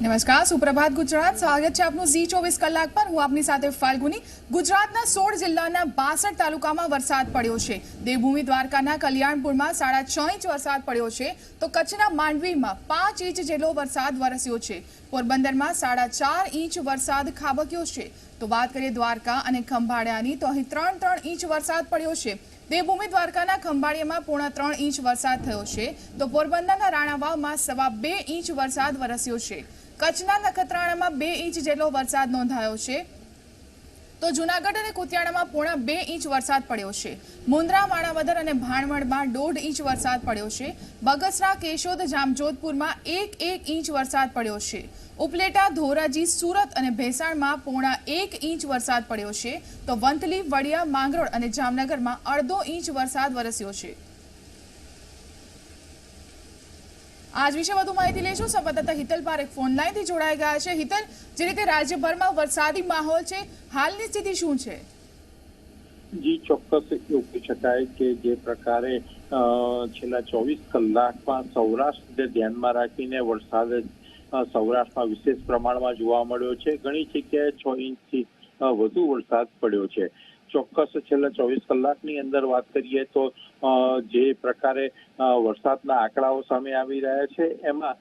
નમસ્કાર, સુપ્રભાત ગુજરાત. સ્વાગત છે આપનું ઝી 24 કલાક પર. હું આપની સાથે ફાલ્ગુની. ગુજરાતના 16 જિલ્લાના 62 તાલુકામાં વરસાદ પડ્યો છે. દેવભૂમિ દ્વારકાના કલ્યાણપુરમાં 6.5 ઇંચ વરસાદ પડ્યો છે, તો કચ્છના માંડવીમાં 5 ઇંચ જેટલો વરસાદ વરસ્યો છે. પોરબંદરમાં 4.5 ઇંચ વરસાદ ખાબક્યો છે. તો વાત કરીએ દ્વારકા અને ખંભાળિયાની, તો અહીં 3 ઇંચ વરસાદ પડ્યો છે. દેવભૂમિ દ્વારકાના ખંભાળિયામાં 3.5 ઇંચ વરસાદ થયો છે, તો પોરબંદરના રાણાવાવમાં 2.25 ઇંચ વરસાદ વરસ્યો છે. કચ્છના નખત્રાણામાં 2 ઇંચ જેટલો વરસાદ નોંધાયો છે, તો જૂનાગઢ અને કુતિયાણામાં 2.5 ઇંચ વરસાદ પડ્યો છે. મુન્દ્રા, માણાવદર અને ભાણવડમાં 1.5 ઇંચ વરસાદ પડ્યો છે. બગસરા, કેશોદ, જામજોધપુરમાં 1 ઇંચ વરસાદ પડ્યો છે. ઉપલેટા, ધોરાજી, સુરત અને ભેસાણમાં 0.5 ઇંચ વરસાદ પડ્યો છે, તો વંથલી, વડિયા, માંગરોળ અને જામનગરમાં 1/2 ઇંચ વરસાદ વરસ્યો છે. આજ વિશે વધુ માહિતી લઈશું. સંવાદદાતા હિતલ પારેખ ફોન લાઈનથી જોડાઈ ગયા છે. હિતલ, જે રીતે રાજ્યભરમાં વરસાદી માહોલ છે, હાલની સ્થિતિ શું છે? જી, ચોક્કસ એવું કહી શકાય કે જે પ્રકારે છેલ્લા 24 કલાકમાં સૌરાષ્ટ્રને ધ્યાનમાં રાખીને વરસાદ સૌરાષ્ટ્રમાં વિશેષ પ્રમાણમાં જોવા મળ્યો છે. ઘણી જગ્યાએ 6 ઇંચથી વધુ વરસાદ પડ્યો છે. ચોક્કસ છેલ્લા 24 કલાકની અંદર વાત કરીએ તો જે પ્રકારે વરસાદના આંકડાઓ સામે આવી રહ્યા છે, એમાં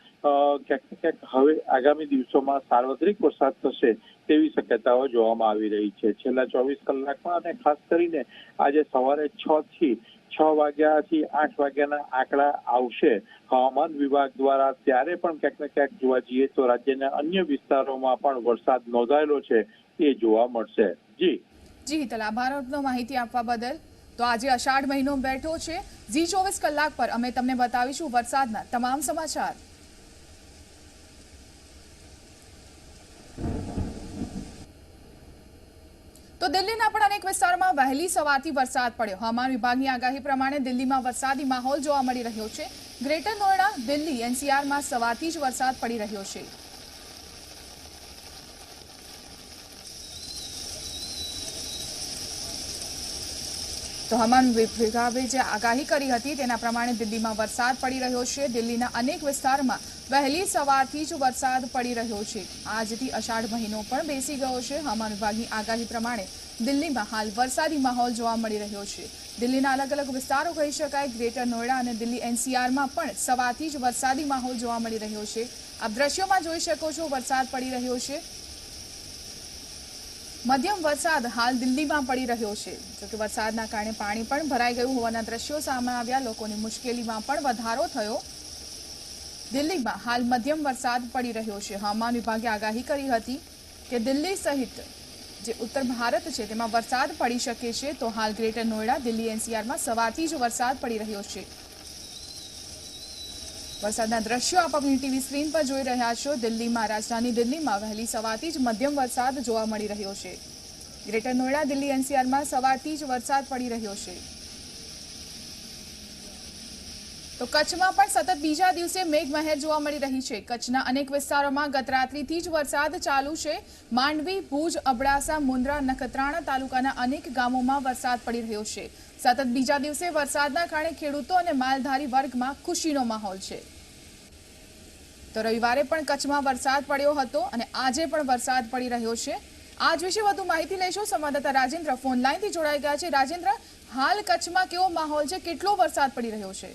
ક્યાંક ને ક્યાંક હવે આગામી દિવસોમાં સાર્વત્રિક વરસાદ થશે તેવી શક્યતાઓ જોવામાં આવી રહી છે. છેલ્લા 24 કલાકમાં અને ખાસ કરીને આજે સવારે 6 વાગ્યાથી 8 વાગ્યાના આંકડા આવશે હવામાન વિભાગ દ્વારા, ત્યારે પણ ક્યાંક ને ક્યાંક જોવા જઈએ તો રાજ્યના અન્ય વિસ્તારોમાં પણ વરસાદ નોંધાયેલો છે એ જોવા મળશે. જી હિતલ, આભાર આપનો માહિતી આપવા બદલ. તો આજે અષાઢ મહિનો બેઠો છે. ઝી 24 કલાક પર અમે તમને બતાવીશું વરસાદના તમામ સમાચાર. તો દિલ્હીના પણ અનેક વિસ્તારોમાં વહેલી સવારથી વરસાદ પડ્યો. હવામાન વિભાગની આગાહી પ્રમાણે દિલ્હીમાં વરસાદી માહોલ જોવા મળી રહ્યો છે. ગ્રેટર નોઈડા, દિલ્હી, એનસીઆરમાં સવારથી જ વરસાદ પડી રહ્યો છે. તો હવામાન વિભાગે જે આગાહી કરી હતી તેના પ્રમાણે દિલ્હીમાં વરસાદ પડી રહ્યો છે. દિલ્હીના અનેક વિસ્તારમાં વહેલી સવારથી જ વરસાદ પડી રહ્યો છે. આજથી અષાઢ મહિનો પણ બેસી ગયો છે. હવામાન વિભાગની આગાહી પ્રમાણે દિલ્હીમાં હાલ વરસાદી માહોલ જોવા મળી રહ્યો છે. દિલ્હીના અલગ અલગ વિસ્તારો કહી શકાય. ગ્રેટર નોઈડા અને દિલ્હી એનસીઆરમાં પણ સવારથી જ વરસાદી માહોલ જોવા મળી રહ્યો છે. આપ દ્રશ્યોમાં જોઈ શકો છો, વરસાદ પડી રહ્યો છે. મધ્યમ વરસાદ હાલ દિલ્હીમાં પડી રહ્યો છે. જોકે વરસાદના કારણે પાણી પણ ભરાઈ ગયું હોવાના દ્રશ્યો સામે આવ્યા. લોકોની મુશ્કેલીમાં પણ વધારો થયો. દિલ્હીમાં હાલ મધ્યમ વરસાદ પડી રહ્યો છે. હવામાન વિભાગે આગાહી કરી હતી કે દિલ્હી સહિત જે ઉત્તર ભારત છે તેમાં વરસાદ પડી શકે છે. તો હાલ ગ્રેટર નોઈડા, દિલ્હી એનસીઆરમાં સવારથી જ વરસાદ પડી રહ્યો છે. વરસાદના દ્રશ્યો આપ આપણી ટીવી સ્ક્રીન પર જોઈ રહ્યા છો. દિલ્હીમાં, રાજધાની દિલ્હીમાં વહેલી સવારથી જ મધ્યમ વરસાદ જોવા મળી રહ્યો છે. ગ્રેટર નોઈડા, દિલ્હી એનસીઆરમાં સવારથી જ વરસાદ પડી રહ્યો છે. તો કચ્છમાં પણ સતત બીજા દિવસે મેઘમહેર જોવા મળી રહી છે. કચ્છના અનેક વિસ્તારોમાં ગત રાત્રિથી જ વરસાદ ચાલુ છે. માંડવી, ભુજ, અબડાસા, મુન્દ્રા, નખત્રાણા તાલુકાના અનેક ગામોમાં વરસાદ પડી રહ્યો છે. સતત બીજા દિવસે વરસાદના કારણે ખેડૂતો અને માલધારી વર્ગમાં ખુશીનો માહોલ છે. તો રવિવારે પણ કચ્છમાં વરસાદ પડ્યો હતો અને આજે પણ વરસાદ પડી રહ્યો છે. આજ વિશે વધુ માહિતી લઈશું. સંવાદદાતા રાજેન્દ્ર ફોન લાઈનથી જોડાઈ ગયા છે. રાજેન્દ્ર, હાલ કચ્છમાં કેવો માહોલ છે? કેટલો વરસાદ પડી રહ્યો છે?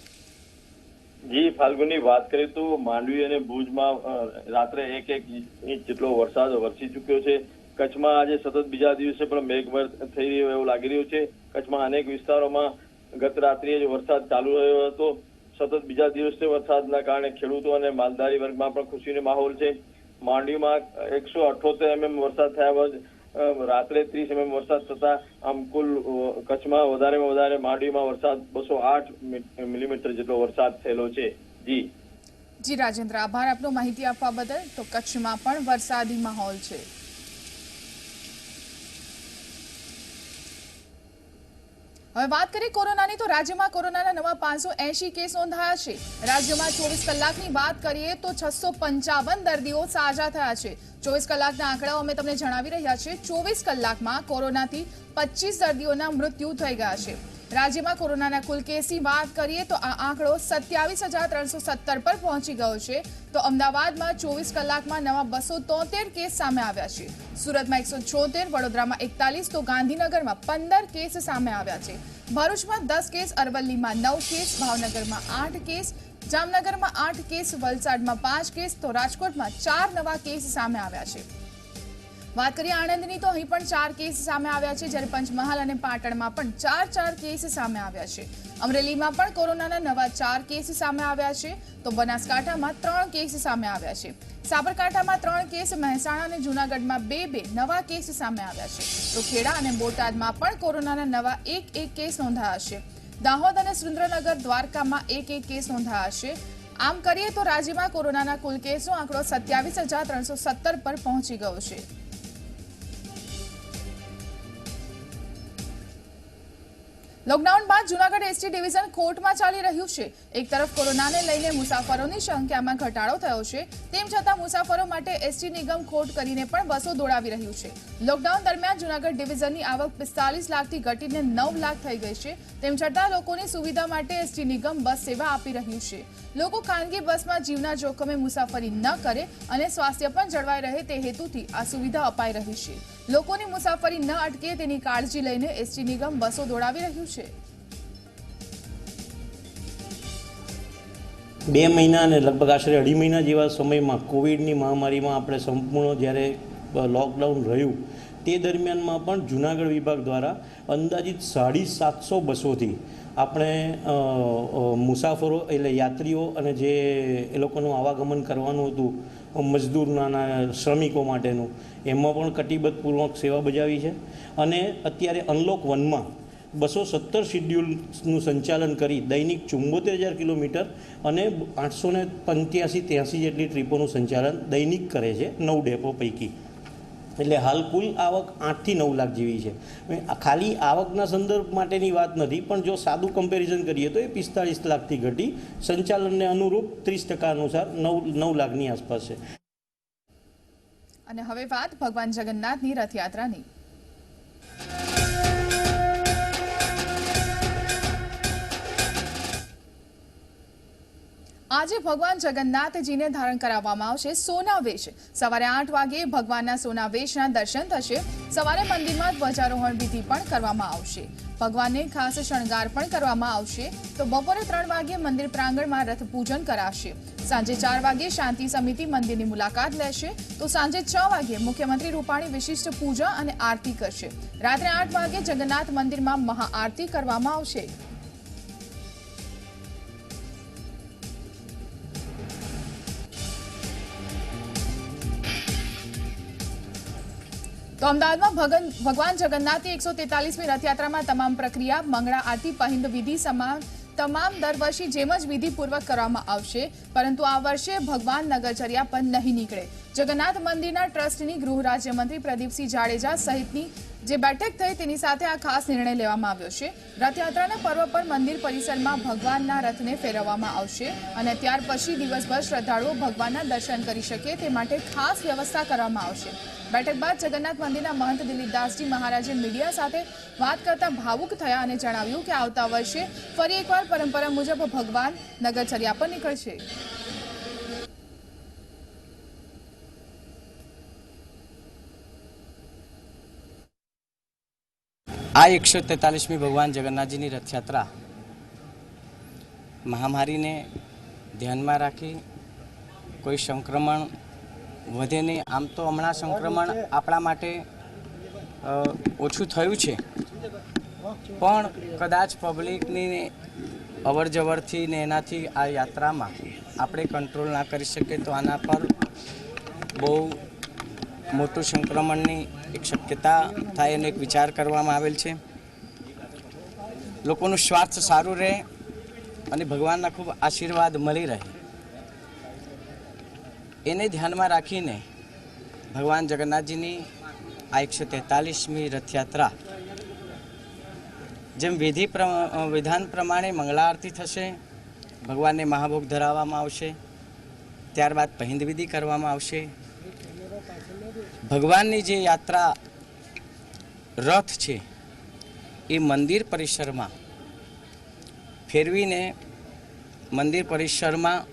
જી ફાલ્ગુની, વાત કરીએ તો માંડવી અને ભુજમાં રાત્રે 1 ઇંચ જેટલો વરસાદ વરસી ચુક્યો છે. કચ્છમાં આજે સતત બીજા દિવસે પણ મેઘમહેર થઈ રહ્યો એવું લાગી રહ્યું છે. કચ્છમાં અનેક વિસ્તારોમાં ગત રાત્રિએ જ વરસાદ ચાલુ રહ્યો હતો. સતત બીજા દિવસે વરસાદના કારણે ખેડૂતો અને માલધારી વર્ગમાં પણ ખુશીનો માહોલ છે. માંડવીમાં 178 mm વરસાદ થયા બાદ રાત્રે 30 mm વરસાદ થતા આમ કુલ કચ્છમાં વધારેમાં વધારે માંડવીમાં વરસાદ 208 મિલીમીટર જેટલો વરસાદ થયેલો છે. જી રાજેન્દ્ર, આભાર આપનો માહિતી આપવા બદલ. તો કચ્છમાં પણ વરસાદી માહોલ છે. હવે વાત કરીએ કોરોનાની, તો રાજ્યમાં કોરોનાના નવા 580 કેસ નોંધાયા છે. રાજ્યમાં 24 કલાકની વાત કરીએ તો 655 દર્દીઓ સાજા થયા છે. 24 કલાકના આંકડાઓ અમે તમને જણાવી રહ્યા છીએ. 24 કલાકમાં કોરોનાથી 25 દર્દીઓના મૃત્યુ થઈ ગયા છે. રાજ્યમાં કોરોનાના કુલ કેસની વાત કરીએ તો આ આંકડો 27,317 પર પહોંચી ગયો છે, તો અમદાવાદમાં 24 કલાકમાં નવા 273 કેસ સામે આવ્યા છે, સુરતમાં 176, વડોદરામાં 41, તો ગાંધીનગરમાં 15 કેસ સામે આવ્યા છે, ભરૂચમાં 10 કેસ, અરવલ્લીમાં 9 કેસ, ભાવનગરમાં 8 કેસ, જામનગરમાં 8 કેસ, વલસાડમાં 5 કેસ, તો રાજકોટમાં 4 નવા કેસ સામે આવ્યા છે। વાત કરીએ આણંદની તો અહીં પણ 4 કેસ સામે આવ્યા છે, જ્યારે પંચમહાલ અને પાટણમાં પણ 4 કેસ સામે આવ્યા છે। અમરેલીમાં પણ કોરોનાના નવા 4 કેસ સામે આવ્યા છે, તો બનાસકાંઠામાં 3 કેસ સામે આવ્યા છે, સાબરકાંઠામાં 3 કેસ, મહેસાણા અને જૂનાગઢમાં 2 નવા કેસ સામે આવ્યા છે, તો ખેડા અને બોટાદમાં પણ કોરોનાના નવા 1 કેસ નોંધાયા છે। દાહોદ અને સુરેન્દ્રનગર, દ્વારકામાં 1 કેસ નોંધાયા છે। આમ કરીએ તો રાજ્યમાં કોરોનાના કુલ કેસનો આંકડો 27,317 પર પહોંચી ગયો છે। લોકડાઉન બાદ જૂનાગઢ એસટી ડિવિઝન કોર્ટમાં ચાલી રહ્યું છે। એક તરફ કોરોનાને લઈને મુસાફરોની સંખ્યામાં ઘટાડો થયો છે, તેમ છતાં મુસાફરો માટે એસટી નિગમ ખોટ કરીને પણ બસો દોડાવી રહ્યું છે। લોકડાઉન દરમિયાન જૂનાગઢ ડિવિઝનની આવક 45 લાખથી ઘટીને 9 લાખ થઈ ગઈ છે, તેમ છતાં લોકોની સુવિધા માટે એસટી નિગમ બસ સેવા આપી રહ્યું છે। લોકો ખાનગી બસમાં જીવના જોખમે મુસાફરી ન કરે અને સ્વાસ્થ્ય પણ જળવાઈ રહે તે હેતુથી આ સુવિધા અપાઈ રહી છે। લોકોની મુસાફરી ન અટકે તેની કાળજી લઈને એસટી નિગમ બસો દોડાવી રહ્યું છે। 2 મહિના અને લગભગ આશરે 2.5 મહિના જેવા સમયમાં કોવિડની મહામારીમાં આપણે સંપૂર્ણ જ્યારે લોકડાઉન રહ્યું તે દરમિયાનમાં પણ જૂનાગઢ વિભાગ દ્વારા અંદાજિત 750 બસોથી આપણે મુસાફરો એટલે યાત્રીઓ અને જે એ લોકોનું આવાગમન કરવાનું હતું મજદૂરના શ્રમિકો માટેનું એમાં પણ કટિબદ્ધપૂર્વક સેવા બજાવી છે। અને અત્યારે અનલોક 1માં 217 શિડ્યુલનું સંચાલન કરી દૈનિક 74,000 કિલોમીટર અને 885-83 જેટલી ટ્રીપોનું સંચાલન દૈનિક કરે છે 9 ડેપો પૈકી। એટલે હાલ કુલ આવક 8 થી 9 લાખ જેવી છે। ખાલી આવકના સંદર્ભ માટેની વાત નથી, પણ જો સાદું કમ્પેરિઝન કરીએ તો એ 45 લાખથી ઘટી સંચાલનને અનુરૂપ 30% અનુસાર 9 લાખની આસપાસ છે। અને હવે વાત ભગવાન જગન્નાથની રથયાત્રાની। આજે ભગવાન જગન્નાથજીને ધારણ કરાવવામાં આવશે સોના વેશ। સવારે 8 વાગે ભગવાનના સોના વેશના દર્શન થશે। સવારે મંદિરમાં ધ્વજારોહણ વિધિ પણ કરવામાં આવશે। ભગવાનને ખાસ શણગાર પણ કરવામાં આવશે। તો બપોરે 3 વાગે મંદિર પ્રાંગણમાં રથ પૂજન કરાશે। સાંજે 4 વાગે શાંતિ સમિતિ મંદિરની મુલાકાત લેશે। તો સાંજે 6 વાગે મુખ્યમંત્રી રૂપાણી વિશિષ્ટ પૂજા અને આરતી કરશે। રાત્રે 8 વાગે જગન્નાથ મંદિરમાં મહાઆરતી કરવામાં આવશે। તો અમદાવાદમાં ભગવાન જગન્નાથની 143મી રથયાત્રામાં તમામ પ્રક્રિયા, મંગળા આરતી, પહિંદ વિધિ તમામ દર વર્ષે જેમ જ વિધિપૂર્વક કરવામાં આવશે, પરંતુ આ વર્ષે ભગવાન નગરચર્યા પર નહીં નીકળે। જગન્નાથ મંદિરના ટ્રસ્ટની ગૃહ રાજ્યમંત્રી પ્રદીપસિંહ જાડેજા સહિતની જે બેઠક થઈ તેની સાથે આ ખાસ નિર્ણય લેવામાં આવ્યો છે। રથયાત્રાના પર્વ પર મંદિર પરિસરમાં ભગવાનના રથને ફેરવવામાં આવશે અને ત્યાર પછી દિવસભર શ્રદ્ધાળુઓ ભગવાનના દર્શન કરી શકે તે માટે ખાસ વ્યવસ્થા કરવામાં આવશે। બેઠક બાદ જગન્નાથ મંદિરના મહંત દિલીપદાસજી મહારાજે મીડિયા સાથે વાત કરતા ભાવુક થયા અને જણાવ્યું કે આવતા વર્ષે ફરી એકવાર પરંપરા મુજબ ભગવાન નગરચર્યા પર નીકળશે। આ 143મી ભગવાન જગન્નાથજીની રથયાત્રા મહામારીને ધ્યાનમાં રાખી કોઈ સંક્રમણ વધે નહીં। આમ તો હમણાં સંક્રમણ આપણા માટે ઓછું થયું છે, પણ કદાચ પબ્લિકની અવર જવરથી ને એનાથી આ યાત્રામાં આપણે કંટ્રોલ ના કરી શકીએ તો આના પર બહુ મોટું સંક્રમણની એક શક્યતા થાય એનો એક વિચાર કરવામાં આવેલ છે। લોકોનું સ્વાસ્થ્ય સારું રહે અને ભગવાનના ખૂબ આશીર્વાદ મળી રહે એને ધ્યાનમાં રાખીને ભગવાન જગન્નાથજીની આ 143મી રથયાત્રા જેમ વિધાન પ્રમાણે મંગળા આરતી થશે, ભગવાનને મહાભોગ ધરાવવામાં આવશે, ત્યારબાદ પહિંદ વિધિ કરવામાં આવશે। ભગવાનની જે યાત્રા રથ છે એ મંદિર પરિસરમાં ફેરવીને મંદિર પરિસરમાં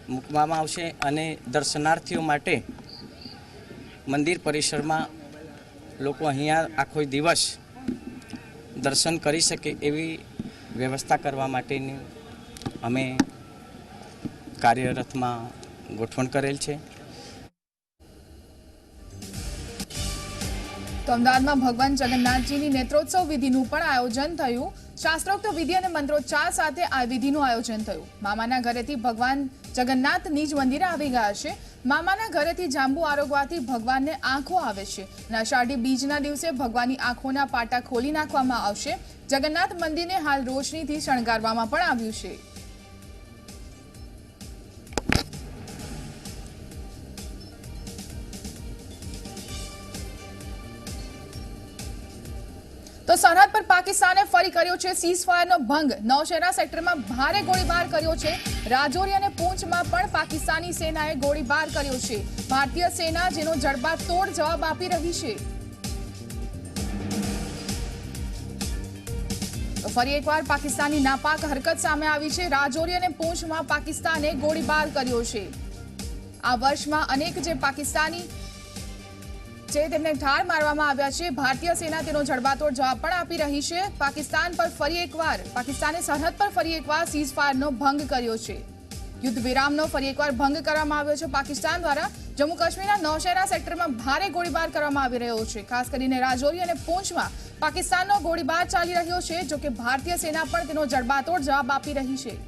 મૂકવામાં આવશે અને દર્શનાર્થીઓ માટે મંદિર પરિસરમાં લોકો અહીંયા આખો દિવસ દર્શન કરી શકે એવી વ્યવસ્થા કરવા માટેની અમે કાર્યરથમાં ગોઠવણ કરેલ છે. તો અમદાવાદમાં ભગવાન જગન્નાથજીની નેત્રોત્સવ વિધિનું પણ આયોજન થયું. શાસ્ત્રોક્ત વિધિ અને મંત્રોચ્ચાર સાથે આ વિધિનું આયોજન થયું. મામાના ઘરેથી ભગવાન જગન્નાથ નિજ મંદિરે આવી ગયા છે. મામાના ઘરેથી જાંબુ આરોગવાથી ભગવાનને આંખો આવે છે. અષાઢી બીજના દિવસે ભગવાનની આંખોના પાટા ખોલી નાખવામાં આવશે. જગન્નાથ મંદિરને હાલ રોશનીથી શણગારવામાં પણ આવ્યું છે. તો સરહદ પર પાકિસ્તાને ફરી કર્યો છે સીઝફાયરનો ભંગ. નૌશેરા સેક્ટરમાં ભારે ગોળીબાર કર્યો છે. રાજૌરી અને પૂંચમાં પણ પાકિસ્તાની સેનાએ ગોળીબાર કર્યો છે. ભારતીય સેના જેનો જડબાતોડ જવાબ આપી રહી છે. તો ફરી એકવાર પાકિસ્તાની નાપાક હરકત સામે આવી છે. રાજૌરી અને પૂંચમાં પાકિસ્તાને ગોળીબાર કર્યો છે. આ વર્ષમાં અનેક જે પાકિસ્તાની તેમને ઠાર મારવામાં આવ્યા છે. ભારતીય સેના તેનો જડબાતોડ જવાબ પણ આપી રહી છે. પાકિસ્તાને સરહદ પર ફરી એકવાર સીઝફાયરનો ભંગ કર્યો છે. યુદ્ધ વિરામનો ફરી એકવાર ભંગ કરવામાં આવ્યો છે પાકિસ્તાન દ્વારા. જમ્મુ કાશ્મીરના નૌશેરા સેક્ટરમાં ભારે ગોળીબાર કરવામાં આવી રહ્યો છે. ખાસ કરીને રાજૌરી અને પૂંચમાં પાકિસ્તાનનો ગોળીબાર ચાલી રહ્યો છે. જોકે ભારતીય સેના પણ તેનો જડબાતોડ જવાબ આપી રહી છે.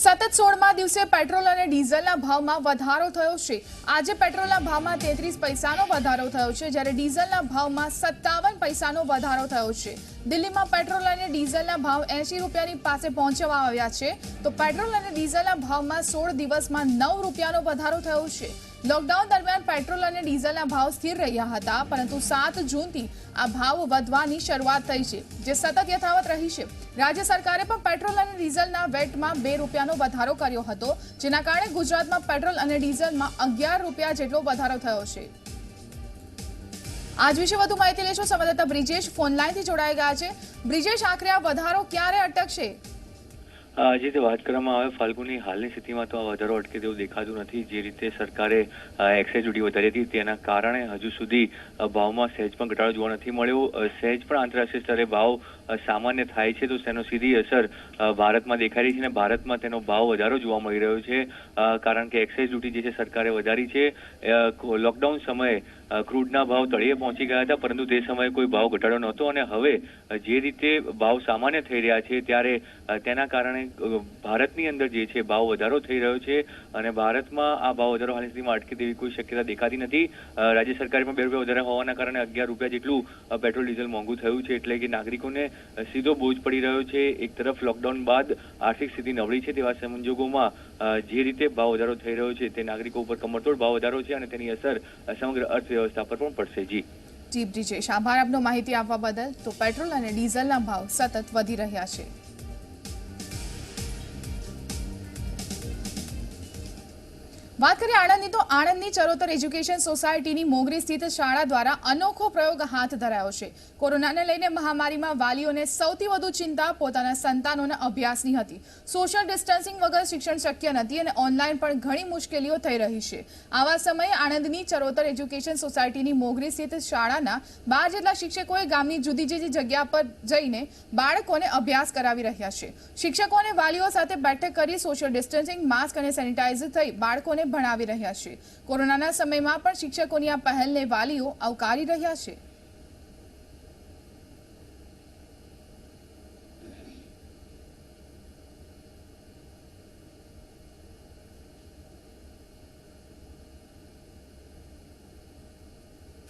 સતત 16મા દિવસે પેટ્રોલ અને ડીઝલના ભાવમાં વધારો થયો છે. આજે પેટ્રોલના ભાવમાં 33 પૈસાનો વધારો થયો છે, જ્યારે ડીઝલના ભાવમાં 57 પૈસાનો વધારો થયો છે. દિલ્હીમાં પેટ્રોલ અને ડીઝલના ભાવ 80 રૂપિયાની પાસે પહોંચવા આવ્યા છે. તો પેટ્રોલ અને ડીઝલના ભાવમાં 16 દિવસમાં 9 રૂપિયાનો વધારો થયો છે. લોકડાઉન દરમિયાન પેટ્રોલ અને ડીઝલના ભાવ સ્થિર રહ્યા હતા, પરંતુ 7 જૂનથી આ ભાવ વધવાની શરૂઆત થઈ છે, જે સતત યથાવત રહી છે. રાજ્ય સરકારે પણ પેટ્રોલ અને ડીઝલના વેટમાં 2 રૂપિયાનો વધારો કર્યો હતો, જેના કારણે ગુજરાતમાં પેટ્રોલ અને ડીઝલમાં 11 રૂપિયા જેટલો વધારો થયો છે. આજ વિશે વધુ માહિતી લેશો. સંવાદદાતા બ્રિજેશ ફોન લાઈનથી જોડાઈ ગયા છે. બ્રિજેશ, આખરે આ વધારો ક્યારે અટકશે? જે રીતે વાત કરવામાં આવે ફાલ્ગુની, હાલની સ્થિતિમાં તો આ વધારો અટકે તેવું દેખાતું નથી. જે રીતે સરકારે એક્સાઇઝ ડ્યુટી વધારી હતી તેના કારણે હજુ સુધી ભાવમાં સહેજ પણ ઘટાડો જોવા નથી મળ્યો. સહેજ પણ આંતરરાષ્ટ્રીય સ્તરે ભાવ સામાન્ય થાય છે તો તેનો સીધી અસર ભારતમાં દેખાઈ રહી છે અને ભારતમાં તેનો ભાવ વધારો જોવા મળી રહ્યો છે, કારણ કે એક્સાઇઝ ડ્યુટી જે છે સરકારે વધારી છે. લોકડાઉન સમયે ક્રૂડના ભાવ તળિયે પહોંચી ગયા હતા, પરંતુ તે સમયે કોઈ ભાવ ઘટાડો નહોતો અને હવે જે રીતે ભાવ સામાન્ય થઈ રહ્યા છે ત્યારે તેના કારણે ભારતની અંદર જે છે ભાવ વધારો થઈ રહ્યો છે અને ભારતમાં આ ભાવ વધારો હાલની સ્થિતિમાં અટકે તેવી કોઈ શક્યતા દેખાતી નથી. રાજ્ય સરકારે પણ 2 રૂપિયા વધારે હોવાના કારણે 11 રૂપિયા જેટલું પેટ્રોલ ડીઝલ મોંઘું થયું છે, એટલે કે નાગરિકોને સીધો બોજ પડી રહ્યો છે. એક તરફ લોકડાઉન બાદ આર્થિક સ્થિતિ નબળી છે, તેવા સંજોગોમાં જે રીતે ભાવ વધારો થઈ રહ્યો છે તે નાગરિકો ઉપર કમરતોડ ભાવ વધારો છે અને તેની અસર સમગ્ર અર્થવ્યવસ્થા પર પણ પડશે. જી બ્રિજેશ, આભાર આપનો માહિતી આપવા બદલ. તો પેટ્રોલ અને ડીઝલના ભાવ સતત વધી રહ્યા છે. વાત કરીએ આણંદની, તો આણંદની ચરોતર એજ્યુકેશન સોસાયટીની મોગરી સ્થિત શાળા દ્વારા અનોખો પ્રયોગ હાથ ધરાયો છે. કોરોનાને લઈને મહામારીમાં વાલીઓને સૌથી વધુ ચિંતા પોતાના સંતાનોના અભ્યાસની હતી. સોશિયલ ડિસ્ટન્સિંગ વગર શિક્ષણ શક્ય નથી અને ઓનલાઈન પણ ઘણી મુશ્કેલીઓ થઈ રહી છે. આવા સમયે આણંદની ચરોતર એજ્યુકેશન સોસાયટીની મોગરી સ્થિત શાળાના 12 જેટલા શિક્ષકોએ ગામની જુદી જુદી જગ્યા પર જઈને બાળકોને અભ્યાસ કરાવી રહ્યા છે. શિક્ષકો અને વાલીઓ સાથે બેઠક કરી સોશિયલ ડિસ્ટન્સિંગ, માસ્ક અને સેનિટાઈઝર થઈ બાળકોને ભણાવી રહ્યા છે. કોરોનાના સમયમાં પણ શિક્ષકોની આ પહેલને વાલીઓ આવકારી રહ્યા છે.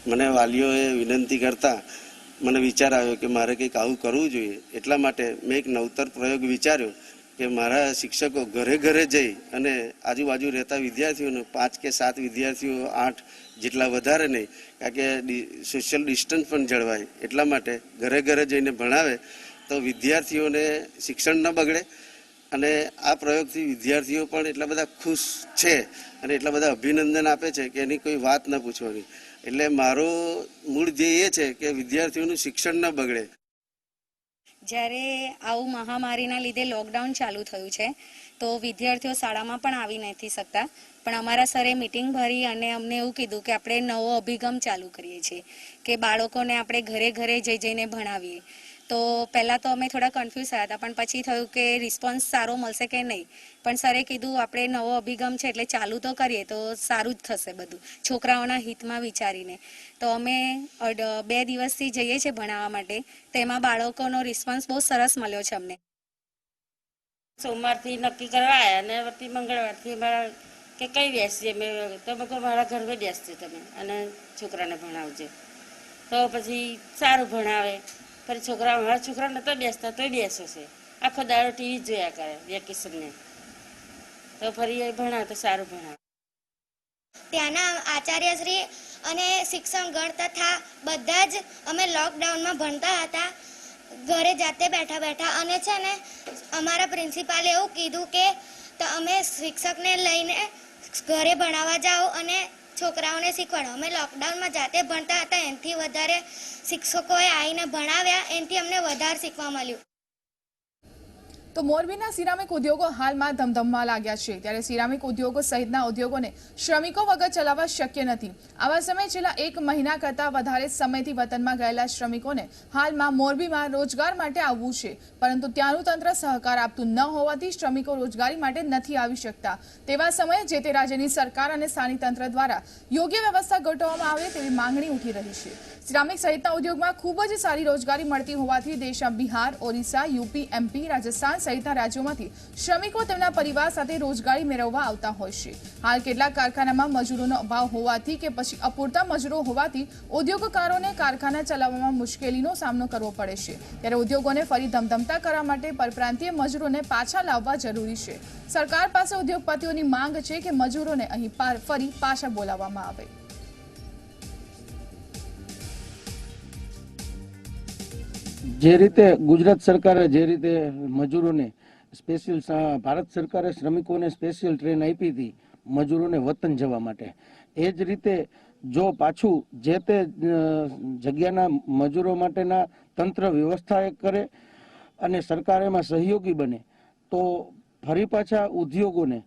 મને વાલીઓએ વિનંતી કરતા મને વિચાર આવ્યો કે મારે કંઈક આવું કરવું જોઈએ. એટલા માટે મેં એક નવતર પ્રયોગ વિચાર્યો કે મારા શિક્ષકો ઘરે ઘરે જઈ અને આજુબાજુ રહેતા વિદ્યાર્થીઓને 5 કે 7 વિદ્યાર્થીઓ 8 જેટલા વધારે નહીં, કારણ કે સોશિયલ ડિસ્ટન્સ પણ જળવાય. એટલા માટે ઘરે ઘરે જઈને ભણાવે તો વિદ્યાર્થીઓને શિક્ષણ ન બગડે. અને આ પ્રયોગથી વિદ્યાર્થીઓ પણ એટલા બધા ખુશ છે અને એટલા બધા અભિનંદન આપે છે કે એની કોઈ વાત ન પૂછવાની. એટલે મારો મૂળ ધ્યેય એ છે કે વિદ્યાર્થીઓનું શિક્ષણ ન બગડે. જ્યારે આવું મહામારીના લીધે લોકડાઉન ચાલુ થયું છે તો વિદ્યાર્થીઓ શાળામાં પણ આવી નથી શકતા, પણ અમારા સરે મિટિંગ ભરી અને અમને એવું કીધું કે આપણે નવો અભિગમ ચાલુ કરીએ છીએ કે બાળકોને આપણે ઘરે ઘરે જઈને ભણાવીએ. તો પહેલાં તો અમે થોડા કન્ફ્યુઝ થયા હતા, પણ પછી થયું કે રિસ્પોન્સ સારો મળશે કે નહીં. પણ સરે કીધું આપણે નવો અભિગમ છે એટલે ચાલુ તો કરીએ તો સારું જ થશે બધું, છોકરાઓના હિતમાં વિચારીને. તો અમે 2 દિવસથી જઈએ છીએ ભણાવવા માટે, તેમાં બાળકોનો રિસ્પોન્સ બહુ સરસ મળ્યો છે અમને. સોમવારથી નક્કી કરવા આવ્યા અને વતી મંગળવારથી અમારા કે કઈ બેસીએ, મેં તમે કહો મારા ઘરમાં બેસજો તમે અને છોકરાને ભણાવજો. તો પછી સારું ભણાવે. ફરી મારા છોકરા નહોતા બેસતા તોય બેસે છે, આખો દાડો ટીવી જોયા કરે વેકેશનને. તો ફરી એ ભણાવે તો સારું ભણાવે. ત્યાંના આચાર્યશ્રી અને શિક્ષણ ગણ તથા બધા જ અમે લોકડાઉનમાં ભણતા હતા ઘરે જાતે બેઠા બેઠા. અને છે ને અમારા પ્રિન્સિપાલે એવું કીધું કે તમે શિક્ષકને લઈને ઘરે ભણાવવા જાઓ અને છોકરાઓને શીખવાડો. અમે લોકડાઉનમાં જાતે ભણતા હતા, એનાથી વધારે શિક્ષકોએ આવીને ભણાવ્યા, એનાથી અમને વધારે શીખવા મળ્યું. તો મોરબીના સિરામિક ઉદ્યોગો હાલમાં ધમધમવા લાગ્યા છે, ત્યારે સિરામિક ઉદ્યોગો સહિતના ઉદ્યોગોને શ્રમિકો વગર ચલાવવા શક્ય નથી. આવા સમયે છેલ્લા 1 મહિના કરતાં વધારે સમયથી વતનમાં ગયેલા શ્રમિકોને હાલમાં મોરબીમાં રોજગાર માટે આવવું છે, પરંતુ ત્યાંનું તંત્ર સહકાર આપતું ન હોવાથી શ્રમિકો રોજગારી માટે નથી આવી શકતા. તેવા સમયે જે તે રાજ્યની સરકાર અને સ્થાનિક તંત્ર દ્વારા યોગ્ય વ્યવસ્થા ગોઠવવામાં આવે તેવી માંગણી ઉઠી રહી છે. સિરામિક સહિતના ઉદ્યોગમાં ખૂબ જ સારી રોજગારી મળતી હોવાથી દેશના બિહાર, ઓરિસ્સા, યુપી, એમપી, રાજસ્થાન સહિતના રાજ્યોમાંથી શ્રમિકો તેમના પરિવાર સાથે રોજગારી મેળવવા આવતા હોય છે. હાલ કેટલાક કારખાનામાં મજૂરોનો અભાવ હોવાથી કે પછી અપૂરતા મજૂરો હોવાથી ઉદ્યોગકારોને કારખાના ચલાવવામાં મુશ્કેલીનો સામનો કરવો પડે છે. ત્યારે ઉદ્યોગોને ફરી ધમધમતા કરવા માટે પરપ્રાંતીય મજૂરોને પાછા લાવવા જરૂરી છે. સરકાર પાસે ઉદ્યોગપતિઓની માંગ છે કે મજૂરોને અહીં ફરી પાછા બોલાવવામાં આવે. જે રીતે ગુજરાત સરકારે જે રીતે મજૂરોને સ્પેશિયલ, ભારત સરકારે શ્રમિકોને સ્પેશિયલ ટ્રેન આપી હતી મજૂરોને વતન જવા માટે, એ જ રીતે જો પાછું જે તે જગ્યાના મજૂરો માટેના તંત્ર વ્યવસ્થા કરે અને સરકાર એમાં સહયોગી બને તો ફરી પાછા ઉદ્યોગોને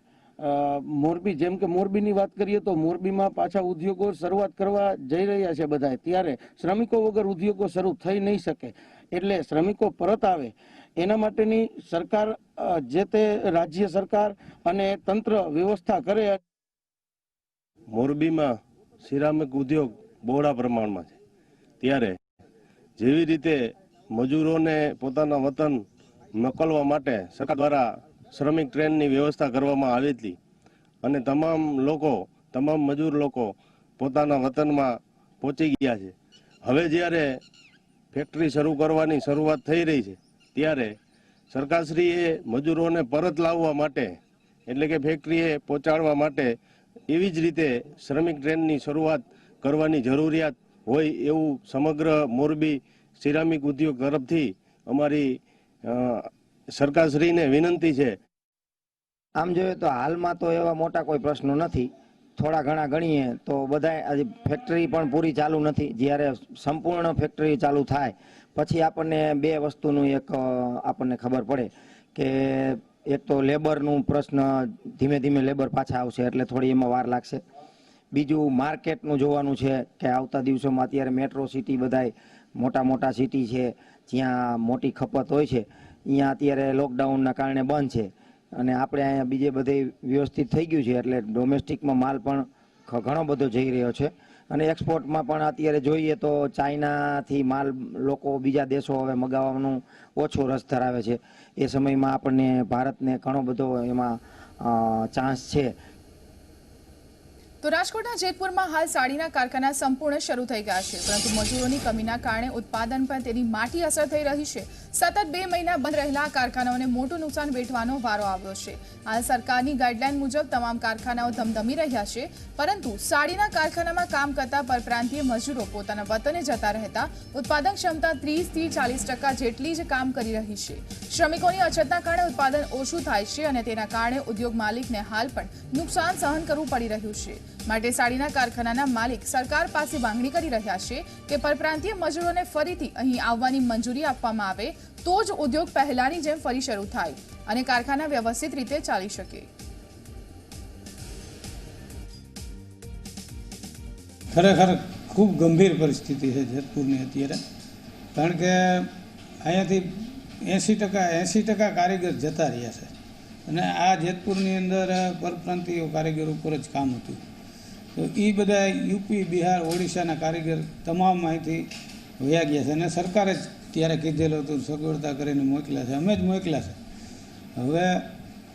મોરબી, જેમ કે મોરબીની વાત કરીએ તો મોરબીમાં પાછા ઉદ્યોગો શરૂઆત કરવા જઈ રહ્યા છે બધા, ત્યારે શ્રમિકો વગર ઉદ્યોગો શરૂ થઈ નહીં શકે. એટલે શ્રમિકો પરત આવે એના માટેની સરકાર, જે તે રાજ્ય સરકાર અને તંત્ર વ્યવસ્થા કરે. મોરબીમાં સિરામિક ઉદ્યોગ બહોળા પ્રમાણમાં છે, ત્યારે જેવી રીતે મજૂરોને પોતાના વતન મોકલવા માટે સરકાર દ્વારા શ્રમિક ટ્રેનની વ્યવસ્થા કરવામાં આવી હતી અને તમામ મજૂર લોકો પોતાના વતનમાં પહોંચી ગયા છે. હવે જ્યારે ફેક્ટરી શરૂ કરવાની શરૂઆત થઈ રહી છે ત્યારે સરકારશ્રીએ મજૂરોને પરત લાવવા માટે, એટલે કે ફેક્ટરીએ પહોંચાડવા માટે એવી જ રીતે શ્રમિક ટ્રેનની શરૂઆત કરવાની જરૂરિયાત હોય એવું સમગ્ર મોરબી સિરામિક ઉદ્યોગ તરફથી અમારી સરકારશ્રીને વિનંતી છે. આમ જોઈએ તો હાલમાં તો એવા મોટા કોઈ પ્રશ્નો નથી. થોડા ઘણા ગણીએ તો બધા આજે ફેક્ટરી પણ પૂરી ચાલુ નથી. જ્યારે સંપૂર્ણ ફેક્ટરી ચાલુ થાય પછી આપણને 2 વસ્તુનું એક આપણને ખબર પડે કે એક તો લેબરનું પ્રશ્ન, ધીમે ધીમે લેબર પાછા આવશે એટલે થોડી એમાં વાર લાગશે. બીજું માર્કેટનું જોવાનું છે કે આવતા દિવસોમાં અત્યારે મેટ્રો સિટી, બધાય મોટા સિટી છે જ્યાં મોટી ખપત હોય છે, અહીંયા અત્યારે લોકડાઉનના કારણે બંધ છે અને આપણે અહીંયા બીજે બધે વ્યવસ્થિત થઈ ગયું છે એટલે ડોમેસ્ટિકમાં માલ પણ ઘણો બધો જઈ રહ્યો છે અને એક્સપોર્ટમાં પણ અત્યારે જોઈએ તો ચાઇનાથી માલ લોકો બીજા દેશો હવે મગાવવાનું ઓછો રસ ધરાવે છે. એ સમયમાં આપણને ભારતને ઘણો બધો એમાં ચાન્સ છે. તો રાજકોટના જેતપુરમાં હાલ સાડીના કારખાના સંપૂર્ણ શરૂ થઈ ગયા છે, પરંતુ મજૂરોની કમીના કારણે ઉત્પાદન પર તેની માઠી અસર થઈ રહી છે. સતત 2 મહિના બંધ રહેલા કારખાનાઓને મોટું નુકસાન વેઠવાનો વારો આવ્યો છે. હાલ સરકારની ગાઈડલાઈન મુજબ તમામ કારખાનાઓ ધમધમી રહ્યા છે, પરંતુ સાડીના કારખાનામાં કામ કરતા પરપ્રાંતીય મજૂરો પોતાના વતને જતા રહેતા ઉત્પાદન ક્ષમતા 30 થી 40% જેટલી જ કામ કરી રહી છે. શ્રમિકોની અછતના કારણે ઉત્પાદન ઓછું થાય છે અને તેના કારણે ઉદ્યોગ માલિકને હાલ પણ નુકસાન સહન કરવું પડી રહ્યું છે. માટે સાડીના કારખાનાના માલિક સરકાર પાસે માંગણી કરી રહ્યા છે કે પરપ્રાંતીય મજૂરોને ફરીથી અહીં આવવાની મંજૂરી આપવામાં આવે તો જ ઉદ્યોગ પહેલાની જેમ ફરી શરૂ થાય અને કારખાના વ્યવસ્થિત રીતે ચાલી શકે. ખરેખર ખૂબ ગંભીર પરિસ્થિતિ છે જેતપુરની અત્યારે, કારણ કે અહીંયાથી 80% કારીગર જતા રહ્યા છે અને આ જેતપુરની અંદર પરપ્રાંતીય કારીગર ઉપર જ કામ હતું. તો એ બધા યુપી, બિહાર, ઓડિશાના કારીગર તમામ અહીંથી વયા ગયા છે અને સરકારે જ ત્યારે કીધેલું હતું, સગવડતા કરીને મોકલ્યા છે, અમે જ મોકલ્યા છે.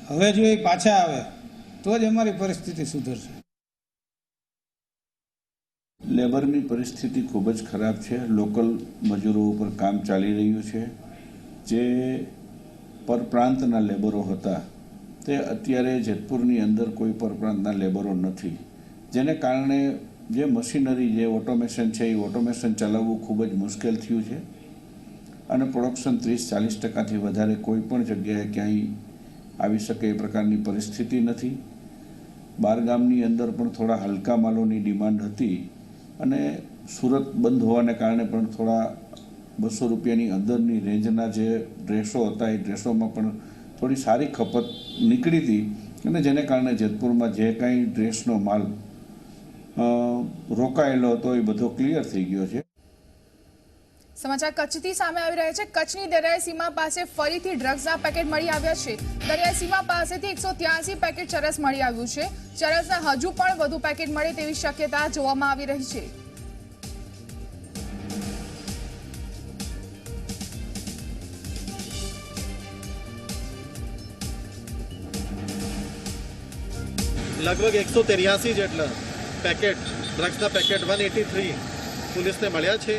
હવે જો એ પાછા આવે તો જ અમારી પરિસ્થિતિ સુધરશે. લેબરની પરિસ્થિતિ ખૂબ જ ખરાબ છે. લોકલ મજૂરો ઉપર કામ ચાલી રહ્યું છે. જે પરપ્રાંતના લેબરો હતા તે અત્યારે જેતપુરની અંદર કોઈ પરપ્રાંતના લેબરો નથી, જેને કારણે જે મશીનરી, જે ઓટોમેશન છે એ ઓટોમેશન ચલાવવું ખૂબ જ મુશ્કેલ થયું છે અને પ્રોડક્શન 30-40%થી વધારે કોઈ પણ જગ્યાએ ક્યાંય આવી શકે એ પ્રકારની પરિસ્થિતિ નથી. બહારગામની અંદર પણ થોડા હલકા માલોની ડિમાન્ડ હતી અને સુરત બંધ હોવાને કારણે પણ થોડા 200 રૂપિયાની અંદરની રેન્જના જે ડ્રેસો હતા એ ડ્રેસોમાં પણ થોડી સારી ખપત નીકળી હતી અને જેને કારણે જેતપુરમાં જે કાંઈ ડ્રેસનો માલ રોકાયેલો હતો એ બધો ક્લિયર થઈ ગયો છે. સમાચાર કચ્છથી સામે આવી રહ્યા છે. કચ્છની દરિયાઈ સીમા પાસે ફરીથી ડ્રગ્સના પેકેટ મળી આવ્યા છે. દરિયાઈ સીમા પાસેથી 183 પેકેટ ચરસ મળી આવ્યું છે. ચરસના હજુ પણ વધુ પેકેટ મળે તેવી શક્યતા જોવામાં આવી રહી છે. લગભગ 183 જેટલા પેકેટ ડ્રગ્સના પેકેટ 183 પોલીસને મળ્યા છે.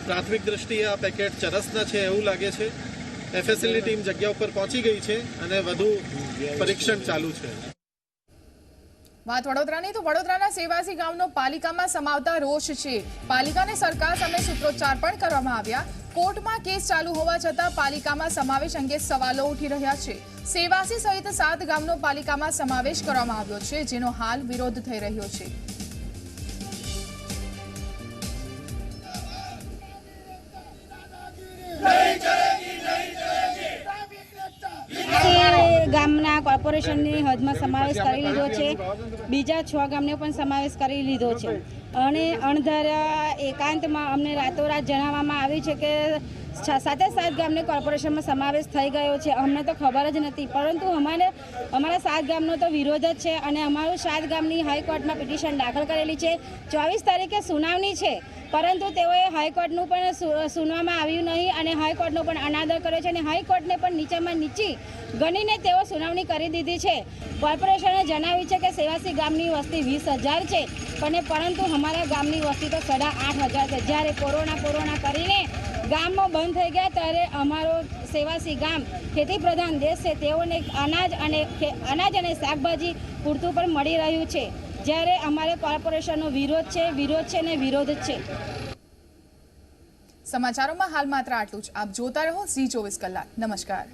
પ્રાથમિક દ્રષ્ટિએ આ પેકેટ ચરસના છે એવું લાગે છે. એફએસએલની ટીમ જગ્યા ઉપર પહોંચી ગઈ છે અને વધુ પરીક્ષણ ચાલુ છે. વાત વડોદરાની, તો વડોદરાના સેવાસી ગામનો પાલિકામાં સમાવતા રોષ છે. પાલિકાને સરકાર સામે સૂત્રોચ્ચાર પણ કરવામાં આવ્યા. કોર્ટમાં કેસ ચાલુ હોવા છતાં પાલિકામાં સમાવેશ અંગે સવાલો ઉઠી રહ્યા છે. સેવાસી સહિત 7 ગામનો પાલિકામાં સમાવેશ કરવામાં આવ્યો છે, જેનો હાલ વિરોધ થઈ રહ્યો છે. ગામના કોર્પોરેશનની હદમાં સમાવેશ કરી લીધો છે. બીજા 6 ગામને પણ સમાવેશ કરી લીધો છે અને અણધાર્યા એકાંતમાં અમને રાતોરાત જણાવવામાં આવ્યું છે કે 7 ગામને કોર્પોરેશનમાં સમાવેશ થઈ ગયો છે. અમને તો ખબર જ નથી, પરંતુ અમારા 7 ગામનો તો વિરોધ જ છે અને અમારું 7 ગામની હાઈકોર્ટમાં પિટિશન દાખલ કરેલી છે. 24 તારીખે સુનાવણી છે, પરંતુ તેઓએ હાઈકોર્ટનું પણ સુનવામાં આવ્યું નહીં અને હાઈકોર્ટનો પણ અનાદર કર્યો છે અને હાઈકોર્ટને પણ નીચામાં નીચી ગણીને તેઓ સુનાવણી કરી દીધી છે. કોર્પોરેશને જણાવ્યું છે કે સેવાસી ગામની વસ્તી 20,000 છે, પરંતુ અમારા ગામની વસ્તી તો 8,500 છે. જ્યારે કોરોના કરીને ગામો બંધ થઈ ગયા ત્યારે અમારો સેવાસી ગામ ખેતી પ્રધાન દેશ છે, તેઓને અનાજ અને શાકભાજી પૂરતું પણ મળી રહ્યું છે. જ્યારે અમારે કોર્પોરેશનનો વિરોધ છે ને વિરોધ જ છે. સમાચારોમાં હાલ માત્ર આટલું જ. આપ જોતા રહો ઝી 24 કલાક. નમસ્કાર.